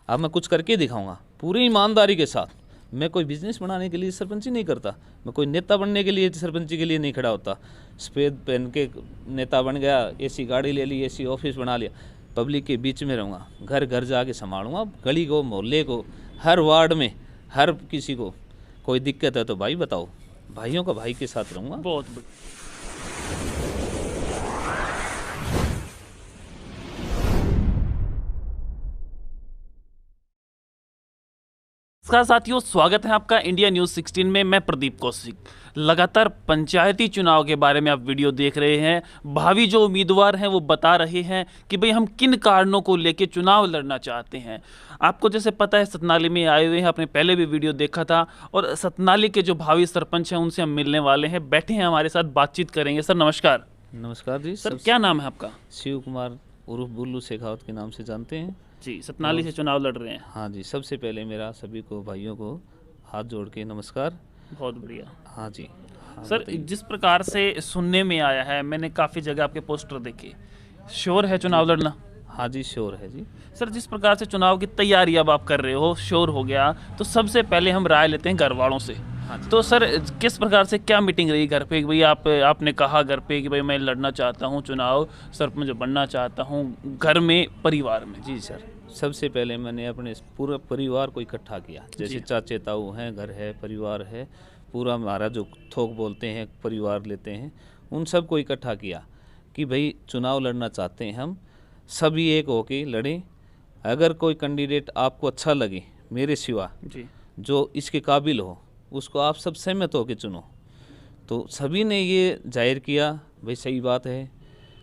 अब मैं कुछ करके दिखाऊंगा पूरी ईमानदारी के साथ। मैं कोई बिजनेस बनाने के लिए सरपंची नहीं करता, मैं कोई नेता बनने के लिए सरपंची के लिए नहीं खड़ा होता। सफ़ेद पहन के नेता बन गया, ऐसी गाड़ी ले ली, ऐसी ऑफिस बना लिया। पब्लिक के बीच में रहूँगा, घर घर जाके संभालूंगा, गली को, मोहल्ले को, हर वार्ड में हर किसी को कोई दिक्कत है तो भाई बताओ, भाइयों का भाई के साथ रहूँगा। बहुत नमस्कार साथियों, स्वागत है आपका इंडिया न्यूज़ 16 में। मैं प्रदीप कौशिक। लगातार पंचायती चुनाव के बारे में आप वीडियो देख रहे हैं। भावी जो उम्मीदवार हैं वो बता रहे हैं कि भाई हम किन कारणों को लेके चुनाव लड़ना चाहते हैं। आपको जैसे पता है सतनाली में आए हुए हैं, आपने पहले भी वीडियो देखा था, और सतनाली के जो भावी सरपंच हैं उनसे हम मिलने वाले हैं। बैठे हैं हमारे साथ, बातचीत करेंगे। सर नमस्कार। नमस्कार जी। सर क्या नाम है आपका? शिव कुमार उर्फ बुल्लू शेखावत के नाम से जानते हैं जी। सतनाली से चुनाव लड़ रहे हैं। हाँ जी। सबसे पहले मेरा सभी को भाइयों को हाथ जोड़ के नमस्कार। बहुत बढ़िया। हाँ जी। हाँ, सर जिस प्रकार से सुनने में आया है, मैंने काफ़ी जगह आपके पोस्टर देखे, श्योर है चुनाव लड़ना? हाँ जी, श्योर है जी। सर जिस प्रकार से चुनाव की तैयारी अब आप कर रहे हो, श्योर हो गया, तो सबसे पहले हम राय लेते हैं घर वालों से। हाँ जी। तो सर किस प्रकार से क्या मीटिंग रही घर पे कि भाई आपने कहा घर पे कि भाई मैं लड़ना चाहता हूँ चुनाव, सरपंच बनना चाहता हूँ, घर में, परिवार में? जी सर, सबसे पहले मैंने अपने पूरे परिवार को इकट्ठा किया। जैसे चाचे ताऊ हैं, घर है, परिवार है, पूरा हमारा जो थोक बोलते हैं परिवार लेते हैं, उन सब को इकट्ठा किया कि भाई चुनाव लड़ना चाहते हैं हम, सभी एक होके लड़ें। अगर कोई कैंडिडेट आपको अच्छा लगे मेरे सिवा जी, जो इसके काबिल हो, उसको आप सब सहमत होकर चुनो। तो सभी ने ये जाहिर किया भाई सही बात है,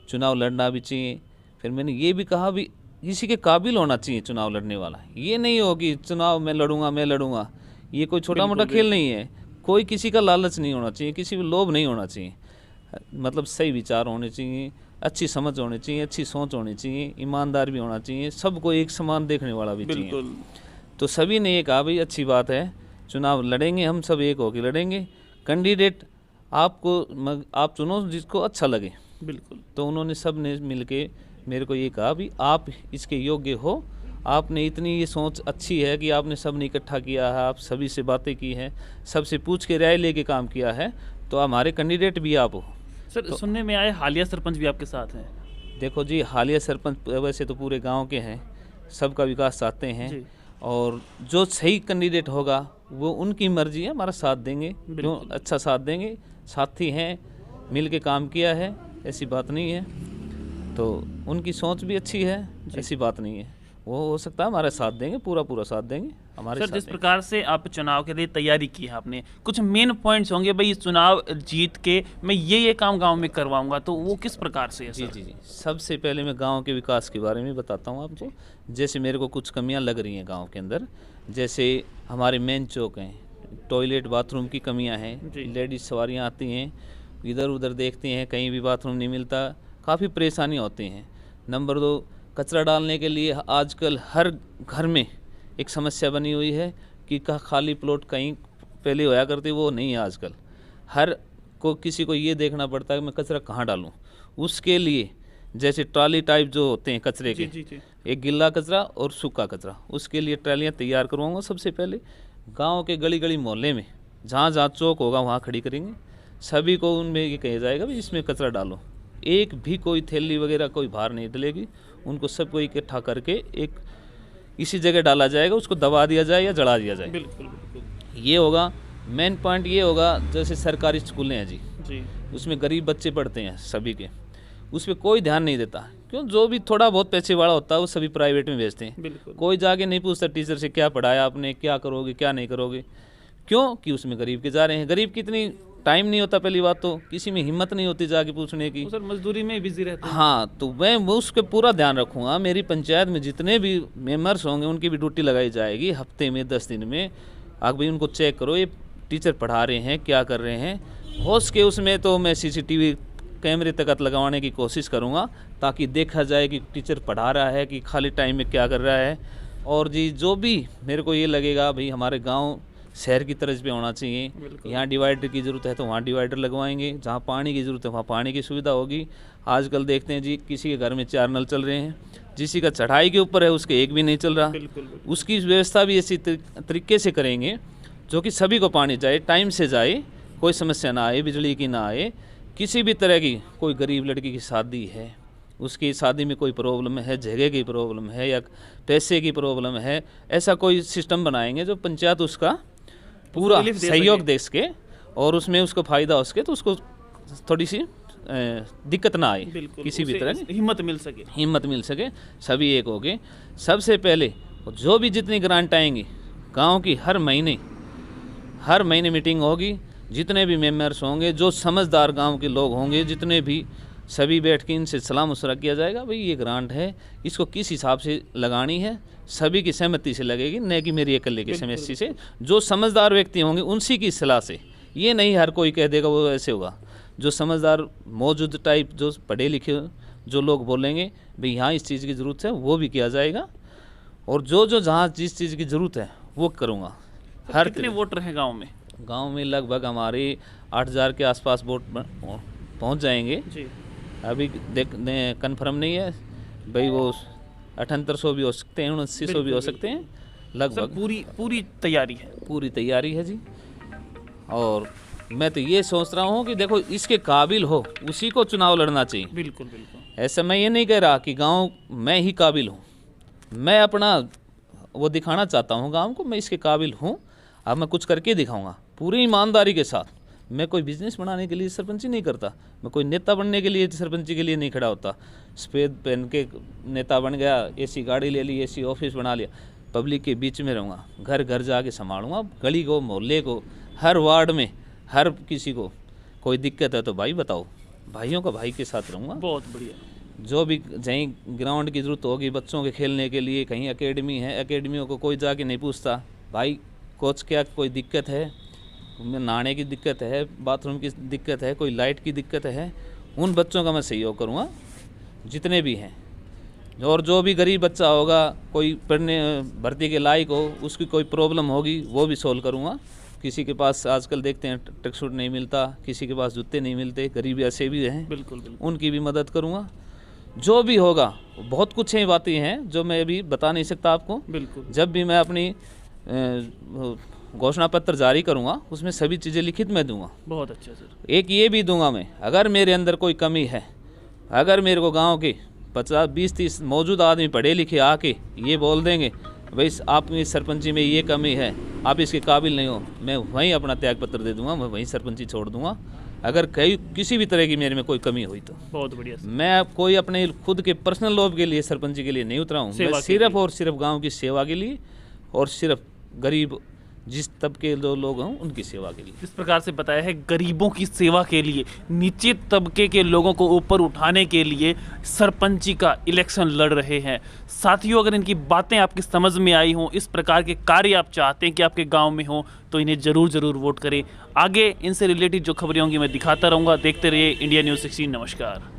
चुनाव लड़ना भी चाहिए। फिर मैंने ये भी कहा भी किसी के काबिल होना चाहिए चुनाव लड़ने वाला। ये नहीं हो कि चुनाव मैं लड़ूंगा, ये कोई छोटा मोटा खेल नहीं है। कोई किसी का लालच नहीं होना चाहिए, किसी भी लोभ नहीं होना चाहिए। मतलब सही विचार होने चाहिए, अच्छी समझ होनी चाहिए, अच्छी सोच होनी चाहिए, ईमानदार भी होना चाहिए, सबको एक समान देखने वाला भी चाहिए। तो सभी ने ये कहा भाई अच्छी बात है, चुनाव लड़ेंगे, हम सब एक होकर लड़ेंगे। कैंडिडेट आप चुनो जिसको अच्छा लगे। बिल्कुल। तो उन्होंने सब ने मिलके मेरे को ये कहा भी आप इसके योग्य हो, आपने इतनी ये सोच अच्छी है कि आपने सब ने इकट्ठा किया है, आप सभी से बातें की हैं, सबसे पूछ के राय लेके काम किया है, तो हमारे कैंडिडेट भी आप हो। सर तो सुनने में आए हालिया सरपंच भी आपके साथ हैं? देखो जी, हालिया सरपंच वैसे तो पूरे गांव के हैं, सबका विकास चाहते हैं, और जो सही कैंडिडेट होगा वो उनकी मर्जी है, हमारा साथ देंगे, क्यों अच्छा साथ देंगे, साथी हैं, मिल के काम किया है, ऐसी बात नहीं है। तो उनकी सोच भी अच्छी है, ऐसी बात नहीं है। वो हो सकता है हमारा साथ देंगे, पूरा साथ देंगे हमारे सर साथ। जिस प्रकार से आप चुनाव के लिए तैयारी की है आपने, कुछ मेन पॉइंट्स होंगे भाई इस चुनाव जीत के मैं ये काम गांव में करवाऊंगा, तो वो किस प्रकार से है? जी, सबसे पहले मैं गांव के विकास के बारे में बताता हूं आपको। जैसे मेरे को कुछ कमियां लग रही हैं गांव के अंदर, जैसे हमारे मेन चौक हैं, टॉयलेट बाथरूम की कमियाँ हैं। लेडीज सवारियाँ आती हैं, इधर उधर देखती हैं, कहीं भी बाथरूम नहीं मिलता, काफ़ी परेशानी होती हैं। नंबर 2, कचरा डालने के लिए आजकल हर घर में एक समस्या बनी हुई है कि खाली प्लॉट कहीं पहले होया करती, वो नहीं है आजकल। हर को किसी को ये देखना पड़ता है कि मैं कचरा कहाँ डालूं। उसके लिए जैसे ट्राली टाइप जो होते हैं कचरे के, एक गिल्ला कचरा और सूखा कचरा, उसके लिए ट्रालियाँ तैयार करवाऊँगा। सबसे पहले गाँव के गली गली मोहल्ले में जहाँ जहाँ चौक होगा वहाँ खड़ी करेंगे, सभी को उनमें ये कहा जाएगा भी इसमें कचरा डालो। एक भी कोई थैली वगैरह कोई बाहर नहीं डलेगी, उनको सबको इकट्ठा करके एक इसी जगह डाला जाएगा, उसको दबा दिया जाए या जला दिया जाए। बिल्कुल बिल्कुल। ये होगा मेन पॉइंट। ये होगा जैसे सरकारी स्कूलें हैं जी, उसमें गरीब बच्चे पढ़ते हैं सभी के, उस पर कोई ध्यान नहीं देता, क्यों? जो भी थोड़ा बहुत पैसे वाला होता है वो सभी प्राइवेट में भेजते हैं। कोई जाके नहीं पूछता टीचर से क्या पढ़ाया आपने, क्या करोगे क्या नहीं करोगे, क्यों? कि उसमें गरीब के जा रहे हैं। गरीब की इतनी टाइम नहीं होता, पहली बात तो किसी में हिम्मत नहीं होती जाके पूछने की, सर मजदूरी में बिजी रहते हैं। हाँ, तो मैं उसके पूरा ध्यान रखूँगा। मेरी पंचायत में जितने भी मेंबर्स होंगे उनकी भी ड्यूटी लगाई जाएगी हफ्ते में 10 दिन में। आप भाई उनको चेक करो, ये टीचर पढ़ा रहे हैं, क्या कर रहे हैं। हो सके उसमें तो मैं CCTV कैमरे तक लगवाने की कोशिश करूँगा, ताकि देखा जाए कि टीचर पढ़ा रहा है कि खाली टाइम में क्या कर रहा है। और जी जो भी मेरे को ये लगेगा भाई हमारे गाँव शहर की तर्ज पे होना चाहिए। यहाँ डिवाइडर की ज़रूरत है तो वहाँ डिवाइडर लगवाएंगे, जहाँ पानी की ज़रूरत है वहाँ पानी की सुविधा होगी। आजकल देखते हैं जी, किसी के घर में 4 नल चल रहे हैं, जिसी का चढ़ाई के ऊपर है उसके एक भी नहीं चल रहा। उसकी व्यवस्था भी ऐसी तरीके से करेंगे जो कि सभी को पानी जाए, टाइम से जाए, कोई समस्या ना आए, बिजली की ना आए, किसी भी तरह की। कोई गरीब लड़की की शादी है, उसकी शादी में कोई प्रॉब्लम है, जगह की प्रॉब्लम है या पैसे की प्रॉब्लम है, ऐसा कोई सिस्टम बनाएंगे जो पंचायत उसका पूरा सहयोग दे सके और उसमें उसको फ़ायदा हो सके, तो उसको थोड़ी सी दिक्कत ना आए, किसी भी तरह की हिम्मत मिल सके। सभी एक हो गए। सबसे पहले जो भी जितनी ग्रांट आएंगी गांव की, हर महीने मीटिंग होगी, जितने भी मेंबर्स होंगे, जो समझदार गांव के लोग होंगे, जितने भी, सभी बैठ के इनसे सलाह मशवरा किया जाएगा, भाई ये ग्रांट है, इसको किस हिसाब से लगानी है, सभी की सहमति से लगेगी, न कि मेरी अकेले की सहमति से। जो समझदार व्यक्ति होंगे उनसी की सलाह से, ये नहीं हर कोई कह देगा वो ऐसे होगा। जो समझदार मौजूद टाइप, जो पढ़े लिखे जो लोग बोलेंगे भाई यहाँ इस चीज़ की ज़रूरत है, वो भी किया जाएगा। और जो जहाँ जिस चीज़ की ज़रूरत है वो करूँगा। हर कितने वोटर हैं गाँव में? लगभग हमारे 8000 के आसपास वोट पहुँच जाएंगे जी। अभी कन्फर्म नहीं है भाई, वो 7800 भी हो सकते हैं, 7900 भी हो सकते हैं लगभग। पूरी तैयारी है जी। और मैं तो ये सोच रहा हूँ कि देखो, इसके काबिल हो उसी को चुनाव लड़ना चाहिए। बिल्कुल। ऐसा मैं ये नहीं कह रहा कि गांव मैं ही काबिल हूँ, मैं अपना वो दिखाना चाहता हूँ गांव को, मैं इसके काबिल हूँ। अब मैं कुछ करके दिखाऊंगा पूरी ईमानदारी के साथ। मैं कोई बिजनेस बनाने के लिए सरपंची नहीं करता, मैं कोई नेता बनने के लिए सरपंची के लिए नहीं खड़ा होता। सफ़ेद पहन के नेता बन गया, ऐसी गाड़ी ले ली, ऐसी ऑफिस बना लिया। पब्लिक के बीच में रहूँगा, घर घर जाके संभालूंगा, गली को, मोहल्ले को, हर वार्ड में, हर किसी को कोई दिक्कत है तो भाई बताओ, भाइयों का भाई के साथ रहूँगा। बहुत बढ़िया। जो भी कहीं ग्राउंड की ज़रूरत होगी बच्चों के खेलने के लिए, कहीं एकेडमी है, एकेडमियों को कोई जाके नहीं पूछता भाई कोच क्या कोई दिक्कत है, नहाने की दिक्कत है, बाथरूम की दिक्कत है, कोई लाइट की दिक्कत है, उन बच्चों का मैं सहयोग करूँगा जितने भी हैं। और जो भी गरीब बच्चा होगा, कोई पढ़ने भर्ती के लायक हो, उसकी कोई प्रॉब्लम होगी वो भी सोल्व करूँगा। किसी के पास आजकल देखते हैं ट्रैक सूट नहीं मिलता, किसी के पास जूते नहीं मिलते, गरीब ऐसे भी हैं, बिल्कुल। उनकी भी मदद करूँगा। जो भी होगा, बहुत कुछ है बातें हैं जो मैं अभी बता नहीं सकता आपको। बिल्कुल। जब भी मैं अपनी घोषणा पत्र जारी करूंगा उसमें सभी चीज़ें लिखित में दूंगा। बहुत अच्छा सर। एक ये भी दूंगा मैं, अगर मेरे अंदर कोई कमी है, अगर मेरे को गांव के 50, 20, 30 मौजूद आदमी पढ़े लिखे आके ये बोल देंगे भाई आपकी सरपंची में ये कमी है, आप इसके काबिल नहीं हो, मैं वहीं अपना त्याग पत्र दे दूंगा, मैं वहीं सरपंची छोड़ दूंगा। अगर किसी भी तरह की मेरे में कोई कमी हुई तो। बहुत बढ़िया। मैं कोई अपने खुद के पर्सनल लोभ के लिए सरपंची के लिए नहीं उतरा हूँ, मैं सिर्फ और सिर्फ गाँव की सेवा के लिए और सिर्फ गरीब जिस तबके जो लोग हों उनकी सेवा के लिए। इस प्रकार से बताया है, गरीबों की सेवा के लिए, नीचे तबके के लोगों को ऊपर उठाने के लिए सरपंची का इलेक्शन लड़ रहे हैं। साथियों, अगर इनकी बातें आपकी समझ में आई हों, इस प्रकार के कार्य आप चाहते हैं कि आपके गांव में हो, तो इन्हें ज़रूर वोट करें। आगे इनसे रिलेटेड जो खबरें होंगी मैं दिखाता रहूँगा। देखते रहिए इंडिया न्यूज़ 16। नमस्कार।